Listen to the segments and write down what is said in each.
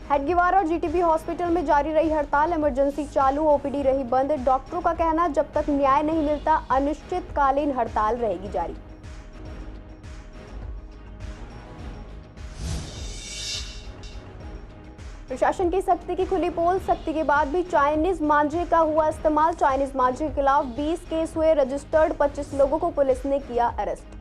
हेडगेवार और GTB hospital में जारी रही हड़ताल, इमरजेंसी चालू, ओपीडी रही बंद। डॉक्टरों का कहना, जब तक न्याय नहीं मिलता अनिश्चितकालीन हड़ताल रहेगी जारी। प्रशासन की सख्ती की खुली पोल, सख्ती के बाद भी चाइनीज मांझे का हुआ इस्तेमाल। चाइनीज मांझे के खिलाफ 20 केस हुए रजिस्टर्ड, 25 लोगों को पुलिस ने किया अरेस्ट।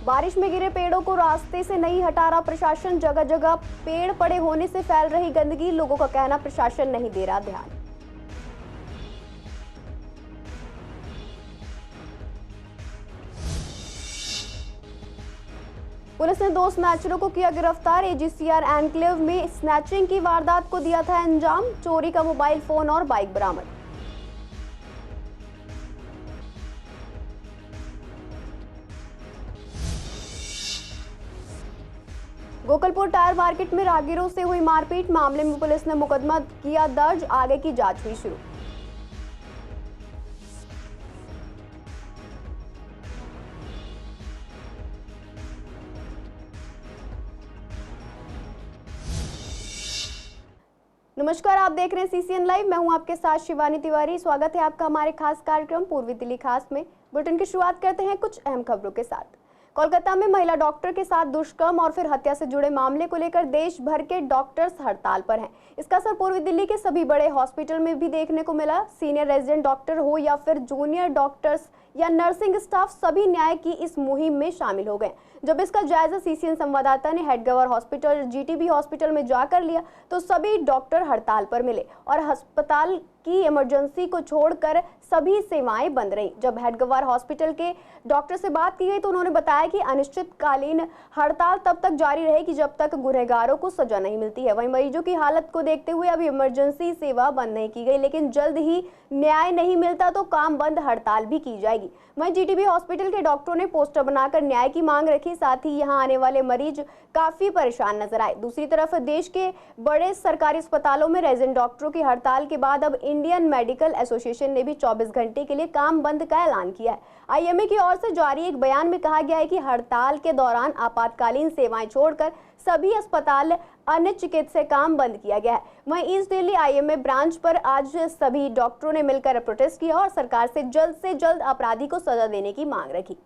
बारिश में गिरे पेड़ों को रास्ते से नहीं हटा रहा प्रशासन, जगह जगह पेड़ पड़े होने से फैल रही गंदगी। लोगों का कहना, प्रशासन नहीं दे रहा ध्यान। पुलिस ने 2 स्नैचरों को किया गिरफ्तार। एजीसीआर एनक्लेव में स्नैचिंग की वारदात को दिया था अंजाम। चोरी का मोबाइल फोन और बाइक बरामद। गोकलपुर टायर मार्केट में राहगीरों से हुई मारपीट, मामले में पुलिस ने मुकदमा किया दर्ज, आगे की जांच हुई शुरू। नमस्कार, आप देख रहे हैं सीसीएन लाइव। मैं हूं आपके साथ शिवानी तिवारी। स्वागत है आपका हमारे खास कार्यक्रम पूर्वी दिल्ली खास में। बुलेटिन की शुरुआत करते हैं कुछ अहम खबरों के साथ। कोलकाता में महिला डॉक्टर के साथ दुष्कर्म और फिर हत्या से जुड़े मामले को लेकर देश भर के डॉक्टर्स हड़ताल पर हैं। इसका असर पूर्वी दिल्ली के सभी बड़े हॉस्पिटल में भी देखने को मिला। सीनियर रेजिडेंट डॉक्टर हो या फिर जूनियर डॉक्टर्स या नर्सिंग स्टाफ, सभी न्याय की इस मुहिम में शामिल हो गए। जब इसका जायजा सीसीएन संवाददाता ने हेडगेवार हॉस्पिटल, जीटीबी हॉस्पिटल में जाकर लिया तो सभी डॉक्टर हड़ताल पर मिले और अस्पताल की इमरजेंसी को छोड़कर सभी सेवाएं बंद रहीं। जब हेडगेवार हॉस्पिटल के डॉक्टर से बात की गई तो उन्होंने बताया कि अनिश्चितकालीन हड़ताल तब तक जारी रहेगी जब तक गुनहगारों को सजा नहीं मिलती है। वहीं मरीजों की हालत को देखते हुए अभी इमरजेंसी सेवा बंद नहीं की गई, लेकिन जल्द ही न्याय नहीं मिलता तो काम बंद हड़ताल भी की जाएगी। वहीं जीटीबी हॉस्पिटल के डॉक्टरों ने पोस्टर बनाकर न्याय की मांग रखी, साथ ही यहां आने वाले मरीज काफी परेशान नजर आए। दूसरी तरफ देश के बड़े सरकारी अस्पतालों में रेजिडेंट डॉक्टरों की हड़ताल के बाद अब इंडियन मेडिकल एसोसिएशन ने भी 24 घंटे के लिए काम बंद का ऐलान किया है। आईएमए की ओर से जारी एक बयान में कहा गया है कि हड़ताल के दौरान आपातकालीन सेवाएं छोड़कर सभी अस्पताल, अन्य चिकित्सा काम बंद किया गया है। वहीं ईस्ट दिल्ली आईएमए ब्रांच पर आज सभी डॉक्टरों ने मिलकर प्रोटेस्ट किया और सरकार से जल्द अपराधी को सजा देने की मांग रखी।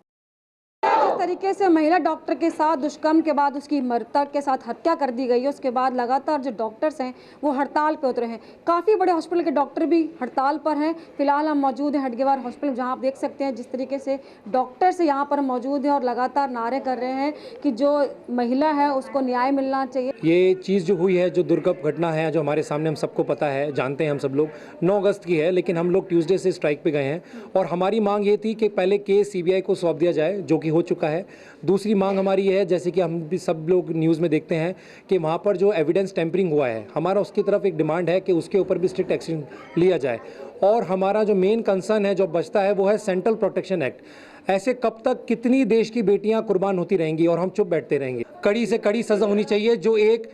जिस तरीके से महिला डॉक्टर के साथ दुष्कर्म के बाद उसकी मृतक के साथ हत्या कर दी गई है, उसके बाद लगातार जो डॉक्टर्स हैं वो हड़ताल पे उतरे हैं। काफ़ी बड़े हॉस्पिटल के डॉक्टर भी हड़ताल पर हैं। फिलहाल हम मौजूद हैं हेडगेवार हॉस्पिटल, जहां आप देख सकते हैं जिस तरीके से डॉक्टर्स यहाँ पर मौजूद हैं और लगातार नारे कर रहे हैं कि जो महिला है उसको न्याय मिलना चाहिए। ये चीज़ जो हुई है, जो दुर्घटना घटना है, जो हमारे सामने हम सबको पता है, जानते हैं हम सब लोग, 9 अगस्त की है, लेकिन हम लोग ट्यूसडे से स्ट्राइक पे गए हैं और हमारी मांग ये थी कि पहले केस सीबीआई को सौंप दिया जाए, जो कि हो चुका है। दूसरी मांग हमारी ये है, जैसे कि हम भी सब लोग न्यूज़ में देखते हैं कि वहाँ पर जो एविडेंस टेम्परिंग हुआ है, हमारा उसकी तरफ एक डिमांड है कि उसके ऊपर भी स्ट्रिक्ट एक्शन लिया जाए। और हमारा जो मेन कंसर्न है, जो बचता है, वो है सेंट्रल प्रोटेक्शन एक्ट। ऐसे कब तक कितनी देश की बेटियां कुर्बान होती रहेंगी और हम चुप बैठते रहेंगे? कड़ी से कड़ी सज़ा होनी चाहिए जो एक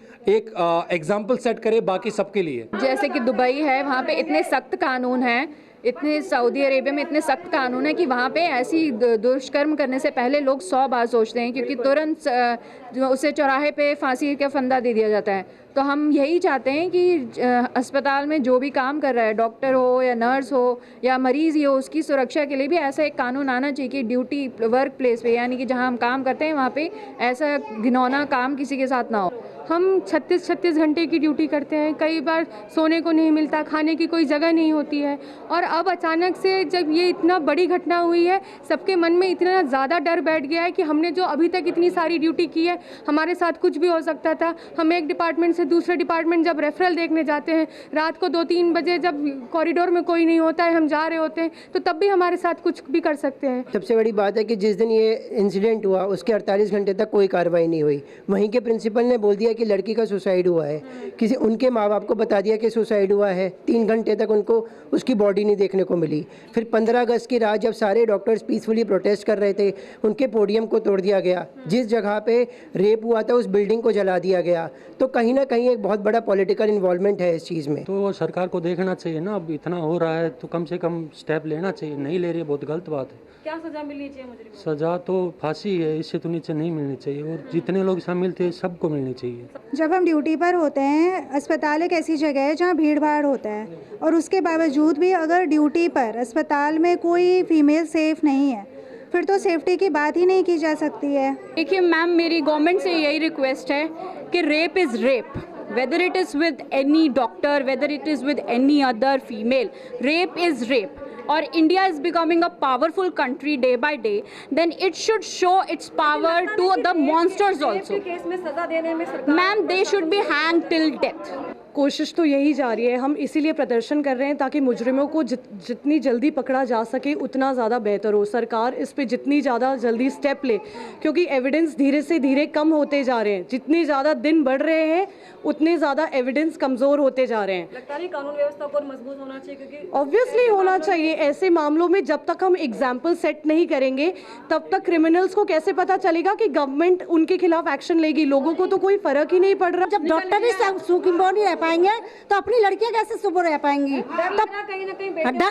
एग्जाम्पल सेट करे बाकी सबके लिए। जैसे कि दुबई है, वहाँ पे इतने सख्त कानून हैं, इतने सऊदी अरेबिया में इतने सख्त कानून है कि वहाँ पे ऐसी दुष्कर्म करने से पहले लोग 100 बार सोचते हैं, क्योंकि तुरंत उसे चौराहे पे फांसी का फंदा दे दिया जाता है। तो हम यही चाहते हैं कि अस्पताल में जो भी काम कर रहा है, डॉक्टर हो या नर्स हो या मरीज़ ही हो, उसकी सुरक्षा के लिए भी ऐसा एक कानून आना चाहिए कि ड्यूटी वर्क प्लेस पे, यानी कि जहाँ हम काम करते हैं वहाँ पे ऐसा घिनौना काम किसी के साथ ना हो। हम 36 घंटे की ड्यूटी करते हैं, कई बार सोने को नहीं मिलता, खाने की कोई जगह नहीं होती है। और अब अचानक से जब ये इतना बड़ी घटना हुई है, सबके मन में इतना ज़्यादा डर बैठ गया है कि हमने जो अभी तक इतनी सारी ड्यूटी की है, हमारे साथ कुछ भी हो सकता था। हम एक डिपार्टमेंट से दूसरे डिपार्टमेंट जब रेफरल देखने जाते हैं, रात को 2-3 बजे जब कॉरिडोर में कोई नहीं होता है, हम जा रहे होते हैं, तो तब भी हमारे साथ कुछ भी कर सकते हैं। सबसे बड़ी बात है कि जिस दिन ये इंसिडेंट हुआ उसके 48 घंटे तक कोई कार्रवाई नहीं हुई। वहीं के प्रिंसिपल ने बोल दिया है कि लड़की का सुसाइड हुआ है, किसी उनके माँ बाप को बता दिया कि सुसाइड हुआ है, 3 घंटे तक उनको उसकी बॉडी नहीं देखने को मिली। फिर 15 अगस्त की रात जब सारे डॉक्टर्स पीसफुली प्रोटेस्ट कर रहे थे, उनके पोडियम को तोड़ दिया गया, जिस जगह पे रेप हुआ था उस बिल्डिंग को जला दिया गया। तो कहीं ना कहीं एक बहुत बड़ा पॉलिटिकल इन्वॉल्वमेंट है इस चीज़ में। तो सरकार को देखना चाहिए ना, अब इतना हो रहा है तो कम से कम स्टेप लेना चाहिए, नहीं ले रही है बहुत गलत बात है। क्या सजा मिलनी चाहिए मुझे? सजा तो फांसी है, इससे तो नीचे नहीं मिलनी चाहिए, और जितने लोग शामिल थे सबको मिलनी चाहिए। जब हम ड्यूटी पर होते हैं, अस्पताल एक ऐसी जगह है जहाँ भीड़ भाड़ होता है, और उसके बावजूद भी अगर ड्यूटी पर अस्पताल में कोई फीमेल सेफ नहीं है, फिर तो सेफ्टी की बात ही नहीं की जा सकती है। देखिए मैम, मेरी गवर्नमेंट से यही रिक्वेस्ट है कि rape is rape, whether it is with any doctor, whether it is with any other female, rape is rape. और India is becoming a powerful country day by day, then it should show its power to the monsters also. Case में सजा देने में सरकार, Ma'am, they should be hanged till death. कोशिश तो यही जारी है, हम इसीलिए प्रदर्शन कर रहे हैं ताकि मुजरिमों को जितनी जल्दी पकड़ा जा सके उतना ज़्यादा बेहतर हो। सरकार इस पे जितनी ज़्यादा जल्दी स्टेप ले, क्योंकि एविडेंस धीरे से धीरे कम होते जा रहे हैं। जितनी ज़्यादा दिन बढ़ रहे हैं उतने ज़्यादा एविडेंस कमज़ोर होते जा रहे हैं। लगता है कानून व्यवस्था को मजबूत होना चाहिए, क्योंकि ऑब्वियसली होना चाहिए। ऐसे मामलों में जब तक हम एग्जाम्पल सेट नहीं करेंगे तब तक क्रिमिनल्स को कैसे पता चलेगा कि गवर्नमेंट उनके खिलाफ एक्शन लेगी। लोगों को तो कोई फर्क ही नहीं पड़ रहा। जब डॉक्टर ही पाएंगे तो अपनी लड़कियां कैसे सुबह रह पाएंगी? तब कहीं ना कहीं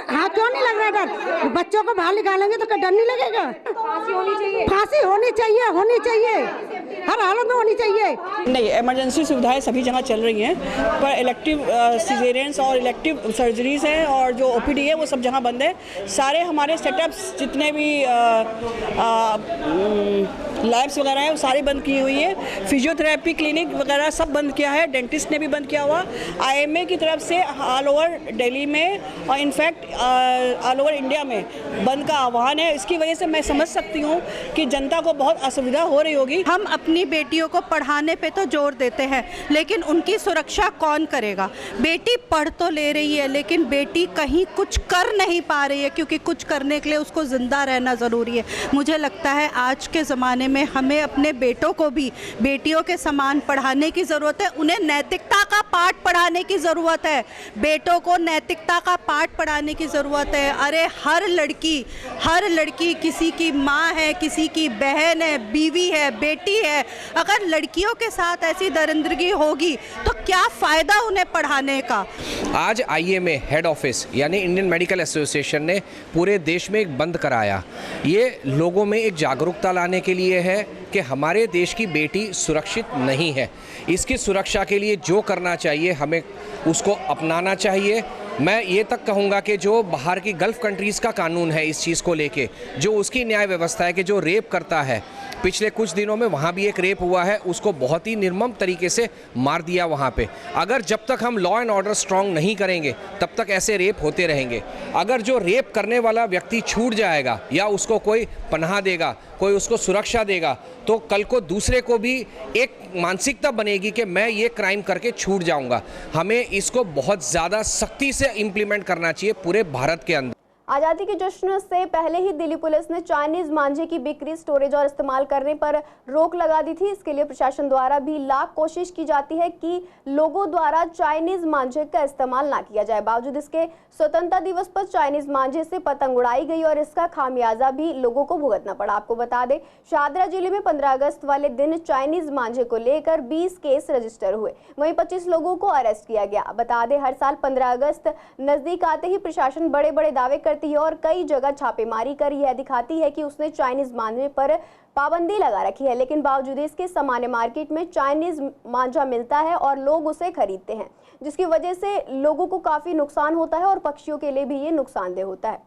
हाँ, क्यों नहीं लग रहा डर? बच्चों को बाहर निकालेंगे तो डर नहीं लगेगा? फांसी होनी चाहिए, फांसी होनी चाहिए, हर हालत में होनी चाहिए। नहीं, इमरजेंसी सुविधाएं सभी जगह चल रही हैं, पर इलेक्टिव सिजेरियंस और इलेक्टिव सर्जरीज हैं और जो ओपीडी है वो सब जगह बंद है। सारे हमारे सेटअप्स जितने भी लैब्स वगैरह हैं वो सारी बंद की हुई है। फिजियोथेरेपी क्लिनिक वगैरह सब बंद किया है, डेंटिस्ट ने भी बंद किया हुआ। IMA की तरफ से ऑल ओवर दिल्ली में और इनफैक्ट ऑल ओवर इंडिया में बंद का आह्वान है। इसकी वजह से मैं समझ सकती हूँ कि जनता को बहुत असुविधा हो रही होगी। हम अपनी बेटियों को पढ़ाने पे तो जोर देते हैं, लेकिन उनकी सुरक्षा कौन करेगा? बेटी पढ़ तो ले रही है, लेकिन बेटी कहीं कुछ कर नहीं पा रही है, क्योंकि कुछ करने के लिए उसको ज़िंदा रहना ज़रूरी है। मुझे लगता है आज के ज़माने में हमें अपने बेटों को भी बेटियों के समान पढ़ाने की ज़रूरत है। उन्हें नैतिकता का पाठ पढ़ाने की ज़रूरत है। बेटों को नैतिकता का पाठ पढ़ाने की ज़रूरत है। अरे हर लड़की किसी की माँ है, किसी की बहन है, बीवी है, बेटी है। अगर लड़कियों के साथ ऐसी दरिंदगी होगी तो क्या फ़ायदा उन्हें पढ़ाने का? आज IMA हेड ऑफिस यानी इंडियन मेडिकल एसोसिएशन ने पूरे देश में एक बंद कराया। ये लोगों में एक जागरूकता लाने के लिए है कि हमारे देश की बेटी सुरक्षित नहीं है। इसकी सुरक्षा के लिए जो करना चाहिए हमें उसको अपनाना चाहिए। मैं ये तक कहूँगा कि जो बाहर की गल्फ़ कंट्रीज़ का कानून है इस चीज़ को लेके, जो उसकी न्याय व्यवस्था है कि जो रेप करता है, पिछले कुछ दिनों में वहाँ भी एक रेप हुआ है, उसको बहुत ही निर्मम तरीके से मार दिया वहाँ पे। अगर जब तक हम लॉ एंड ऑर्डर स्ट्रॉन्ग नहीं करेंगे तब तक ऐसे रेप होते रहेंगे। अगर जो रेप करने वाला व्यक्ति छूट जाएगा या उसको कोई पनाह देगा, कोई उसको सुरक्षा देगा, तो कल को दूसरे को भी एक मानसिकता बनेगी कि मैं ये क्राइम करके छूट जाऊंगा। हमें इसको बहुत ज़्यादा सख्ती से इम्प्लीमेंट करना चाहिए पूरे भारत के अंदर। आज़ादी के जश्न से पहले ही दिल्ली पुलिस ने चाइनीज मांझे की बिक्री, स्टोरेज और इस्तेमाल करने पर रोक लगा दी थी। इसके लिए प्रशासन द्वारा भी लाख कोशिश की जाती है कि लोगों द्वारा चाइनीज मांझे का इस्तेमाल ना किया जाए। बावजूद इसके स्वतंत्रता दिवस पर चाइनीज मांझे से पतंग उड़ाई गई और इसका खामियाजा भी लोगों को भुगतना पड़ा। आपको बता दें, शाहदरा जिले में 15 अगस्त वाले दिन चाइनीज मांझे को लेकर 20 केस रजिस्टर हुए, वहीं 25 लोगों को अरेस्ट किया गया। बता दें, हर साल 15 अगस्त नजदीक आते ही प्रशासन बड़े बड़े दावे करती है और कई जगह छापेमारी कर यह दिखाती है कि उसने चाइनीज मांझे पर पाबंदी लगा रखी है, लेकिन बावजूद इसके सामान्य मार्केट में चाइनीज मांझा मिलता है और लोग उसे खरीदते हैं, जिसकी वजह से लोगों को काफी नुकसान होता है और पक्षियों के लिए भी ये नुकसानदेह होता है।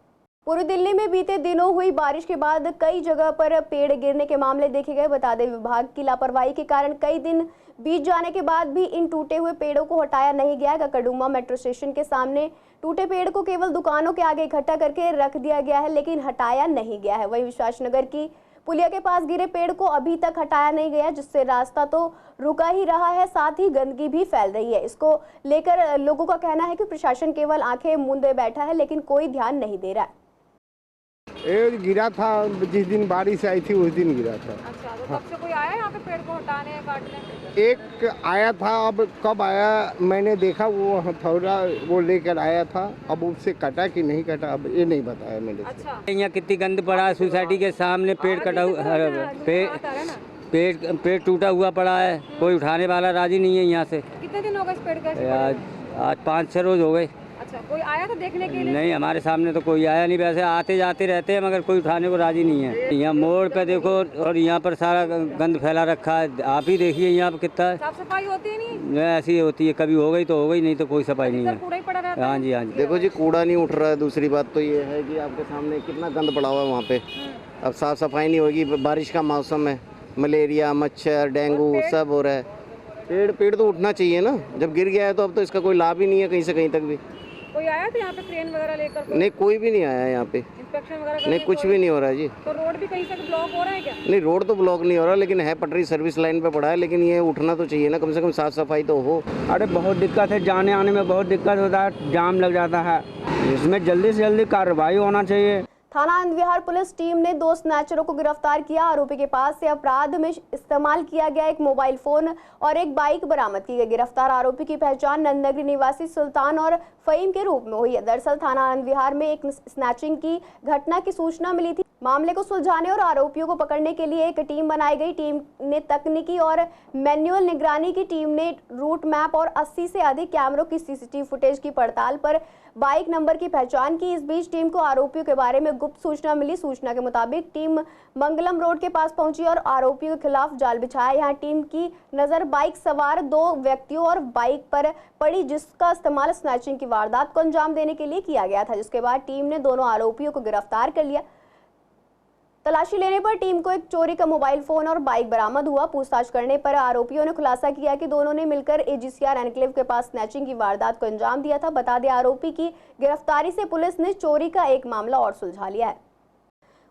पूर्वी दिल्ली में बीते दिनों हुई बारिश के बाद कई जगह पर पेड़ गिरने के मामले देखे गए। बता दें, विभाग की लापरवाही के कारण कई दिन बीत जाने के बाद भी इन टूटे हुए पेड़ों को हटाया नहीं गया। ककड़ुमा मेट्रो स्टेशन के सामने टूटे पेड़ को केवल दुकानों के आगे इकट्ठा करके रख दिया गया है, लेकिन हटाया नहीं गया है। वहीं विश्वासनगर की पुलिया के पास गिरे पेड़ को अभी तक हटाया नहीं गया, जिससे रास्ता तो रुका ही रहा है, साथ ही गंदगी भी फैल रही है। इसको लेकर लोगों का कहना है कि प्रशासन केवल आंखें मूंदे बैठा है, लेकिन कोई ध्यान नहीं दे रहा है। ये गिरा था जिस दिन बारिश आई थी उस दिन गिरा था। अच्छा, तो तब से कोई आया यहाँ पे पेड़ को हटाने काटने? एक आया था, अब कब आया मैंने देखा, वो हथौड़ा वो लेकर आया था, अब उससे कटा कि नहीं कटा अब ये नहीं बताया मैंने। अच्छा, यहाँ कितनी गंद पड़ा है, सोसाइटी के सामने पेड़ कटा हुआ, पेड़ टूटा हुआ पड़ा है, कोई उठाने वाला राजी नहीं है यहाँ से। कितने दिन हो गए इस पेड़ के? आज 5-6 रोज हो गए। अच्छा, कोई आया था देखने के लिए? नहीं, हमारे सामने तो कोई आया नहीं, वैसे आते जाते रहते हैं मगर कोई उठाने को राजी नहीं है। यहाँ मोड़ पे देखो और यहाँ पर सारा गंद फैला रखा है, आप ही देखिए यहाँ पर कितना है। साफ सफाई होती है नहीं? ऐसी होती है, कभी हो गई तो हो गई, नहीं तो कोई सफाई नहीं है। कूड़ा ही पड़ा रहता है। हाँ जी, हाँ जी। देखो जी, कूड़ा नहीं उठ रहा है। दूसरी बात तो ये है कि आपके सामने कितना गंद पड़ा हुआ है वहाँ पे। अब साफ सफाई नहीं होगी, बारिश का मौसम है, मलेरिया, मच्छर, डेंगू सब हो रहा है। पेड़ तो उठना चाहिए ना, जब गिर गया है तो अब तो इसका कोई लाभ ही नहीं है कहीं से कहीं तक भी। कोई आया था यहाँ पे क्रेन वगैरह लेकर? नहीं, कोई भी नहीं आया यहाँ पे, इंस्पेक्शन वगैरह? नहीं, कुछ भी नहीं हो रहा है जी। तो रोड भी कहीं से ब्लॉक हो रहा है क्या? नहीं, रोड तो ब्लॉक नहीं हो रहा, लेकिन है पटरी सर्विस लाइन पे पड़ा है, लेकिन ये उठना तो चाहिए ना, कम से कम साफ सफाई तो हो। अरे बहुत दिक्कत है, जाने आने में बहुत दिक्कत होता है, जाम लग जाता है, इसमें जल्दी से जल्दी कार्रवाई होना चाहिए। थाना आनंद विहार पुलिस टीम ने 2 स्नैचरों को गिरफ्तार किया। आरोपी के पास से अपराध में इस्तेमाल किया गया एक मोबाइल फोन और एक बाइक बरामद की गई। गिरफ्तार आरोपी की पहचान नंदनगरी निवासी सुल्तान और फहीम के रूप में हुई है। दरअसल थाना आनंद विहार में एक स्नैचिंग की घटना की सूचना मिली थी। मामले को सुलझाने और आरोपियों को पकड़ने के लिए एक टीम बनाई गई। टीम ने तकनीकी और मैनुअल निगरानी की टीम ने रूट मैप और 80 से अधिक कैमरों की सीसीटीवी फुटेज की पड़ताल पर बाइक नंबर की पहचान की। इस बीच टीम को आरोपियों के बारे में गुप्त सूचना मिली। सूचना के मुताबिक टीम मंगलम रोड के पास पहुंची और आरोपियों के खिलाफ जाल बिछाया। यहां टीम की नजर बाइक सवार 2 व्यक्तियों और बाइक पर पड़ी, जिसका इस्तेमाल स्नैचिंग की वारदात को अंजाम देने के लिए किया गया था, जिसके बाद टीम ने दोनों आरोपियों को गिरफ्तार कर लिया। तलाशी लेने पर टीम को एक चोरी का मोबाइल फोन और बाइक बरामद हुआ। पूछताछ करने पर आरोपियों ने खुलासा किया कि दोनों ने मिलकर एजीसीआर एनक्लेव के पास स्नैचिंग की वारदात को अंजाम दिया था। बता दें, आरोपी की गिरफ्तारी से पुलिस ने चोरी का एक मामला और सुलझा लिया है।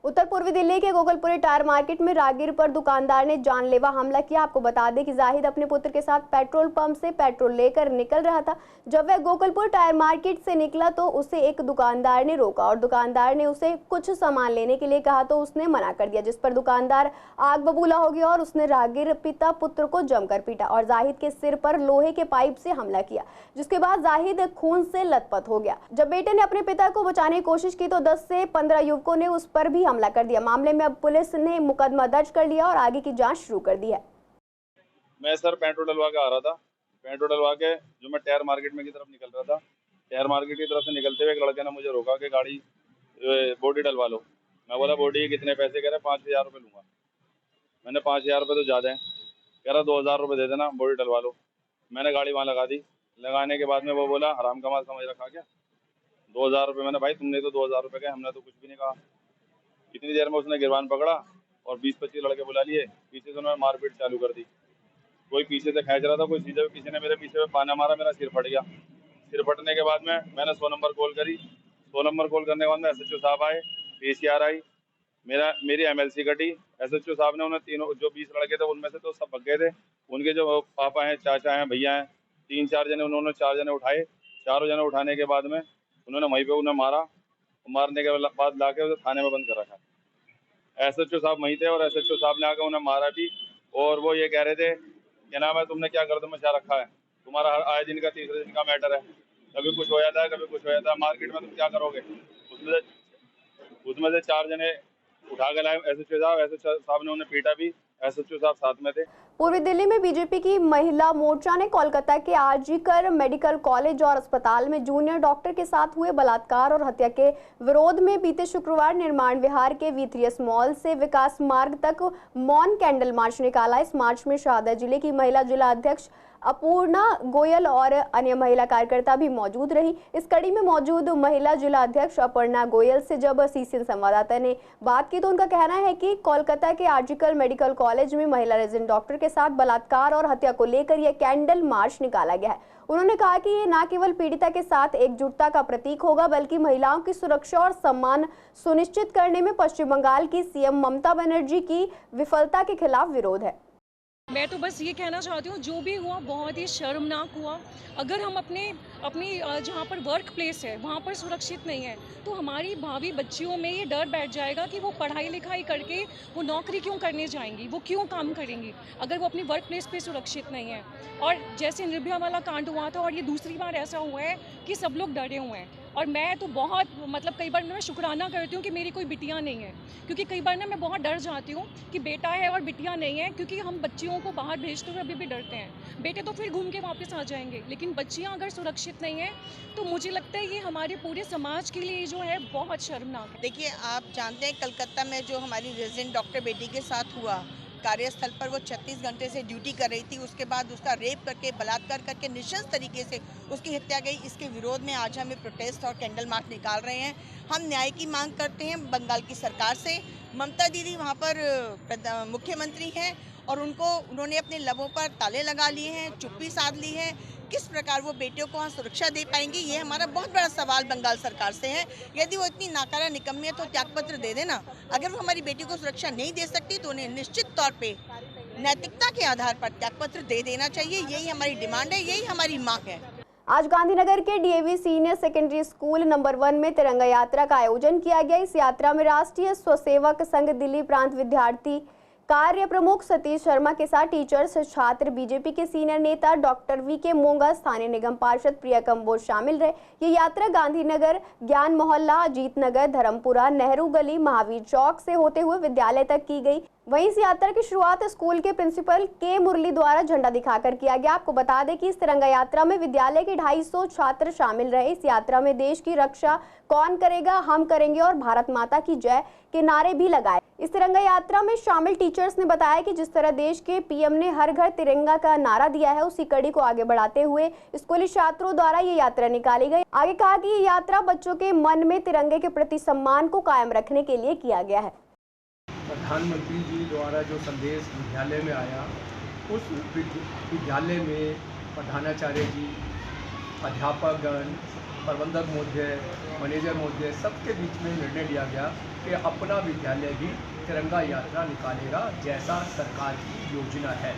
उत्तर पूर्वी दिल्ली के गोकुलपुरी टायर मार्केट में राहगीर पर दुकानदार ने जानलेवा हमला किया। आपको बता दें कि जाहिद अपने पुत्र के साथ पेट्रोल पंप से पेट्रोल लेकर निकल रहा था। जब वह गोकुलपुर टायर मार्केट से निकला तो उसे एक दुकानदार ने रोका और दुकानदार ने उसे कुछ सामान लेने के लिए कहा तो उसने मना कर दिया, जिस पर दुकानदार आग बबूला हो गया और उसने राहगीर पिता पुत्र को जमकर पीटा और जाहिद के सिर पर लोहे के पाइप से हमला किया, जिसके बाद जाहिद खून से लथपथ हो गया। जब बेटे ने अपने पिता को बचाने की कोशिश की तो 10 से 15 युवकों ने उस पर भी हमला कर दिया। मामले में अब पुलिस ने मुकदमा दर्ज कर लिया और आगे की जांच शुरू कर दी है। मैं सर पेट्रोल डलवा के आ रहा था। पेट्रोल डलवा के जो मैं टायर मार्केट में की तरफ निकल रहा था, टायर मार्केट की तरफ से निकलते हुए एक लड़के ने मुझे रोका कि गाड़ी बॉडी डलवा लो। मैं बोला बॉडी कितने पैसे? कह रहे 5,000 रुपये लूँगा। मैंने 5,000 रुपये तो ज़्यादा है, कह रहा 2,000 रुपये दे देना, बॉडी डलवा लो। मैंने गाड़ी वहाँ लगा दी। लगाने के बाद में वो बोला हराम का माल समझ रखा क्या, 2,000 रुपये। मैंने भाई तुमने तो 2,000 रुपये कहे, हमने तो कुछ भी नहीं कहा। इतनी देर में उसने गिरबान पकड़ा और 20-25 लड़के बुला लिए। पीछे से उन्होंने मारपीट चालू कर दी। कोई पीछे से खींच रहा था, कोई सीधे, किसी ने मेरे पीछे में पाना मारा, मेरा सिर फट गया। सिर फटने के बाद में मैंने 100 नंबर कॉल करी। 100 नंबर कॉल करने के बाद में SHO साहब आए, PCR आई, मेरी MLC कटी। SHO साहब ने उन्हें तीनों जो 20 लड़के थे उनमें से तो सब भग गए थे। उनके जो पापा हैं, चाचा हैं, भैया हैं, 3-4 जने उन्होंने 4 जने उठाए। चारों जने उठाने के बाद में उन्होंने वहीं पे उन्हें मारा। मारने के बाद ला के उसे थाने में बंद कर रखा। SHO साहब वहीं थे और SHO साहब ने आकर उन्हें मारा भी। और वो ये कह रहे थे क्या नाम है, तुमने क्या गर्दन में मचा रखा है, तुम्हारा हर आए दिन का 3 दिन का मैटर है, कभी कुछ हो जाता है, कभी कुछ हो जाता है, मार्केट में तुम क्या करोगे। उसमें से 4 जने उठा के लाए SHO साहब ने उन्हें पीटा भी। SHO साहब साथ में थे। पूर्वी दिल्ली में बीजेपी की महिला मोर्चा ने कोलकाता के आरजीकर मेडिकल कॉलेज और अस्पताल में जूनियर डॉक्टर के साथ हुए बलात्कार और हत्या के विरोध में बीते शुक्रवार निर्माण विहार के V3S मॉल से विकास मार्ग तक मौन कैंडल मार्च निकाला। इस मार्च में शाहदा जिले की महिला जिला अध्यक्ष अपूर्णा गोयल और अन्य महिला कार्यकर्ता भी मौजूद रही। इस कड़ी में मौजूद महिला जिला अध्यक्ष अपूर्णा गोयल से जब CCN संवाददाता ने बात की तो उनका कहना है कि कोलकाता के आरजीकर मेडिकल कॉलेज में महिला रेजिडेंट डॉक्टर के साथ बलात्कार और हत्या को लेकर यह कैंडल मार्च निकाला गया है। उन्होंने कहा कि ये न केवल पीड़िता के साथ एकजुटता का प्रतीक होगा बल्कि महिलाओं की सुरक्षा और सम्मान सुनिश्चित करने में पश्चिम बंगाल की CM ममता बनर्जी की विफलता के खिलाफ विरोध है। मैं तो बस ये कहना चाहती हूँ, जो भी हुआ बहुत ही शर्मनाक हुआ। अगर हम अपनी जहाँ पर वर्क प्लेस है वहाँ पर सुरक्षित नहीं है तो हमारी भावी बच्चियों में ये डर बैठ जाएगा कि वो पढ़ाई लिखाई करके वो नौकरी क्यों करने जाएंगी, वो क्यों काम करेंगी अगर वो अपनी वर्क प्लेस पे सुरक्षित नहीं है। और जैसे निर्भया वाला कांड हुआ था और ये दूसरी बार ऐसा हुआ है कि सब लोग डरे हुए हैं। और मैं तो बहुत कई बार मैं शुक्राना करती हूँ कि मेरी कोई बिटिया नहीं है, क्योंकि कई बार मैं बहुत डर जाती हूँ कि बेटा है और बिटिया नहीं है, क्योंकि हम बच्चियों को बाहर भेजते हुए अभी भी डरते हैं। बेटे तो फिर घूम के वापस आ जाएंगे, लेकिन बच्चियाँ अगर सुरक्षित नहीं हैं तो मुझे लगता है ये हमारे पूरे समाज के लिए जो है बहुत शर्मनाक है। देखिए, आप जानते हैं कलकत्ता में जो हमारी रेजिडेंट डॉक्टर बेटी के साथ हुआ, कार्यस्थल पर वो 36 घंटे से ड्यूटी कर रही थी, उसके बाद उसका रेप करके बलात्कार करके निशंस तरीके से उसकी हत्या गई। इसके विरोध में आज हमें प्रोटेस्ट और कैंडल मार्च निकाल रहे हैं। हम न्याय की मांग करते हैं बंगाल की सरकार से। ममता दीदी वहाँ पर मुख्यमंत्री हैं और उन्होंने अपने लबों पर ताले लगा लिए हैं, चुप्पी साध ली है। किस प्रकार वो बेटियों को वहाँ सुरक्षा दे पाएंगी, ये हमारा बहुत बड़ा सवाल बंगाल सरकार से है। यदि वो इतनी नाकारा निकम्मी है तो त्यागपत्र दे देना। अगर वो हमारी बेटी को सुरक्षा नहीं दे सकती तो उन्हें निश्चित तौर पे नैतिकता के आधार पर त्यागपत्र दे देना चाहिए। यही हमारी डिमांड है, यही हमारी मांग है। आज गांधीनगर के DAV senior secondary school number 1 में तिरंगा यात्रा का आयोजन किया गया। इस यात्रा में राष्ट्रीय स्वसेवक संघ दिल्ली प्रांत विद्यार्थी कार्य प्रमुख सतीश शर्मा के साथ टीचर्स, छात्र, बीजेपी के सीनियर नेता डॉक्टर वीके मोंगा, स्थानीय निगम पार्षद प्रिया कंबोज शामिल रहे। ये यात्रा गांधीनगर, ज्ञान मोहल्ला, अजीत नगर, धर्मपुरा, नेहरू गली, महावीर चौक से होते हुए विद्यालय तक की गई। वहीं इस यात्रा की शुरुआत स्कूल के प्रिंसिपल के मुरली द्वारा झंडा दिखाकर किया गया। आपको बता दें कि इस तिरंगा यात्रा में विद्यालय के 250 छात्र शामिल रहे। इस यात्रा में देश की रक्षा कौन करेगा, हम करेंगे और भारत माता की जय के नारे भी लगाए। इस तिरंगा यात्रा में शामिल टीचर्स ने बताया कि जिस तरह देश के पीएम ने हर घर तिरंगा का नारा दिया है, उसी कड़ी को आगे बढ़ाते हुए स्कूली छात्रों द्वारा ये यात्रा निकाली गई। आगे कहा कि ये यात्रा बच्चों के मन में तिरंगे के प्रति सम्मान को कायम रखने के लिए किया गया है। प्रधानमंत्री जी द्वारा जो संदेश विद्यालय में आया, उस विद्यालय में प्रधानाचार्य जी, अध्यापकगण, प्रबंधक महोदय, मैनेजर महोदय, सबके बीच में निर्णय लिया गया कि अपना विद्यालय भी तिरंगा यात्रा निकालेगा, जैसा सरकार की योजना है।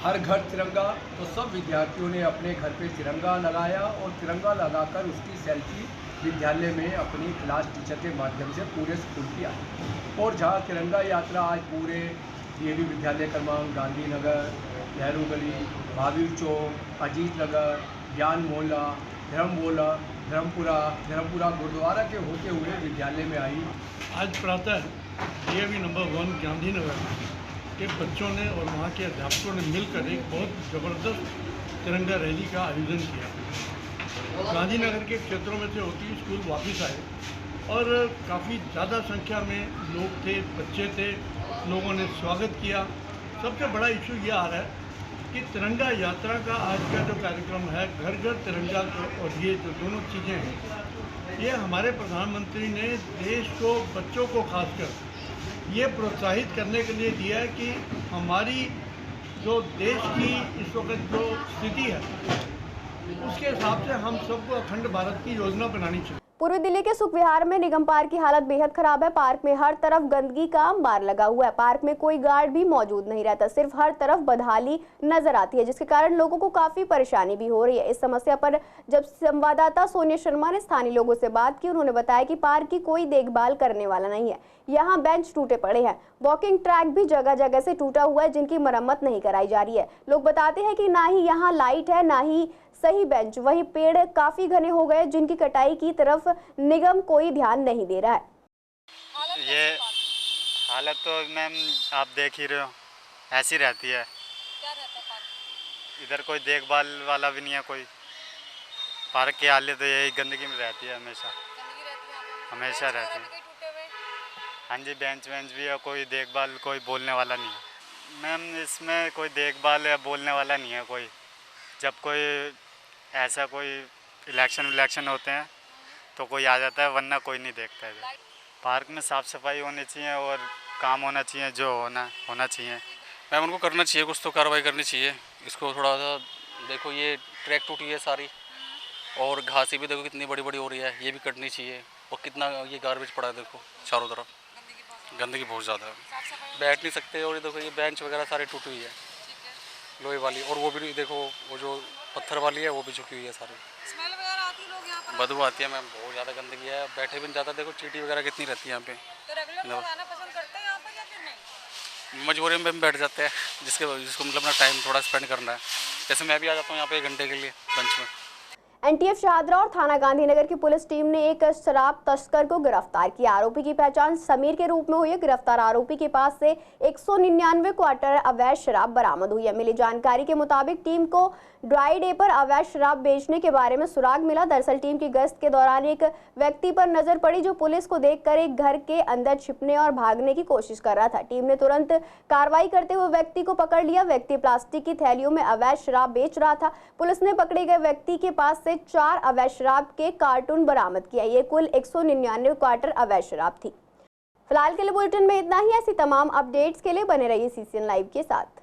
हर घर तिरंगा, तो सब विद्यार्थियों ने अपने घर पे तिरंगा लगाया और तिरंगा लगाकर उसकी सेल्फी विद्यालय में अपनी क्लास टीचर के माध्यम से पूरे स्कूल की आई। और जहाँ तिरंगा यात्रा आज पूरे डीएवी विद्यालय क्रमांक, गांधीनगर, नेहरू गली, महावीर चौक, अजीत नगर, ज्ञान मोहल्ला, धर्मपुरा गुरुद्वारा के होते हुए विद्यालय में आई। आज प्रातः डीएवी नंबर 1 गांधीनगर के बच्चों ने और वहाँ के अध्यापकों ने मिलकर एक बहुत ज़बरदस्त तिरंगा रैली का आयोजन किया। गांधीनगर के क्षेत्रों में से होती हुई स्कूल वापस आए और काफ़ी ज़्यादा संख्या में लोग थे, बच्चे थे, लोगों ने स्वागत किया। सबसे बड़ा इशू ये आ रहा है कि तिरंगा यात्रा का आज का जो कार्यक्रम है, घर घर तिरंगा, और ये जो दोनों चीज़ें हैं, ये हमारे प्रधानमंत्री ने देश को, बच्चों को खासकर ये प्रोत्साहित करने के लिए दिया है कि हमारी जो देश की इस वक्त जो स्थिति है, उसके हिसाब से हम सबको अखंड भारत की योजना बनानी चाहिए। पूर्वी दिल्ली के सुख विहार में निगम पार्क की हालत बेहद खराब है। पार्क में हर तरफ गंदगी का अंबार लगा हुआ है। पार्क में कोई गार्ड भी मौजूद नहीं रहता, सिर्फ हर तरफ बदहाली नजर आती है, जिसके कारण लोगों को काफी परेशानी भी हो रही है। इस समस्या पर जब संवाददाता सोनिया शर्मा ने स्थानीय लोगों से बात की, उन्होंने बताया कि पार्क की कोई देखभाल करने वाला नहीं है। यहाँ बेंच टूटे पड़े हैं, वॉकिंग ट्रैक भी जगह जगह से टूटा हुआ है, जिनकी मरम्मत नहीं कराई जा रही है। लोग बताते हैं कि ना ही यहाँ लाइट है, ना ही सही बेंच। वहीं पेड़ काफी घने हो गए, जिनकी कटाई की तरफ निगम कोई ध्यान नहीं दे रहा है। ये हालत तो मैम आप देख ही रहे हो, ऐसी रहती है। क्या रहता है पार्क? इधर कोई देखभाल वाला भी नहीं है कोई। पार्क की हालत तो यही गंदगी में रहती है, हमेशा रहती है। हाँ जी, बेंच भी है, कोई देखभाल, कोई बोलने वाला नहीं है मैम। इसमें कोई देखभाल या बोलने वाला नहीं है कोई। जब कोई ऐसा कोई इलेक्शन होते हैं तो कोई आ जाता है, वरना कोई नहीं देखता है। पार्क में साफ़ सफाई होनी चाहिए और काम होना चाहिए, जो होना चाहिए। मैम उनको करना चाहिए, कुछ तो कार्रवाई करनी चाहिए। इसको थोड़ा सा देखो, ये ट्रैक टूटी है सारी, और घासी भी देखो कितनी बड़ी बड़ी हो रही है, ये भी कटनी चाहिए। और कितना ये गार्बेज पड़ा है देखो चारों तरफ, गंदगी बहुत ज़्यादा है, बैठ नहीं सकते। और ये देखो ये बेंच वगैरह सारी टूटी हुई है। लोहे वाली, और वो भी देखो वो जो पत्थर वाली है वो भी झुकी हुई है सारी। स्मेल वगैरह आती है, लोग यहाँ पर बदबू आती है मैम, बहुत ज़्यादा गंदगी है, बैठे भी नहीं जाता। देखो चींटी वगैरह कितनी रहती है यहाँ पे। तो रेगुलर लोग आना पसंद करते हैं यहाँ पर या फिर नहीं? मजबूरी में बैठ जाते हैं, जिसको मतलब अपना टाइम थोड़ा स्पेंड करना है। जैसे मैं भी आ जाता हूँ यहाँ पे 1 घंटे के लिए लंच में। एनटीएफ शाहदरा और थाना गांधीनगर की पुलिस टीम ने एक शराब तस्कर को गिरफ्तार किया। आरोपी की पहचान समीर के रूप में हुई है। गिरफ्तार आरोपी के पास से 199 क्वार्टर अवैध शराब बरामद हुई है। मिली जानकारी के मुताबिक टीम को ड्राई डे पर अवैध शराब बेचने के बारे में सुराग मिला। दरअसल टीम की गश्त के दौरान एक व्यक्ति पर नजर पड़ी जो पुलिस को देखकर एक घर के अंदर छिपने और भागने की कोशिश कर रहा था। टीम ने तुरंत कार्रवाई करते हुए व्यक्ति को पकड़ लिया। व्यक्ति प्लास्टिक की थैलियों में अवैध शराब बेच रहा था। पुलिस ने पकड़े गए व्यक्ति के पास से 4 अवैध शराब के कार्टून बरामद किया। ये कुल 199 क्वार्टर अवैध शराब थी। फिलहाल के लिए बुलेटिन में इतना ही। ऐसी तमाम अपडेट्स के लिए बने रहिए सीसीएन लाइव के साथ।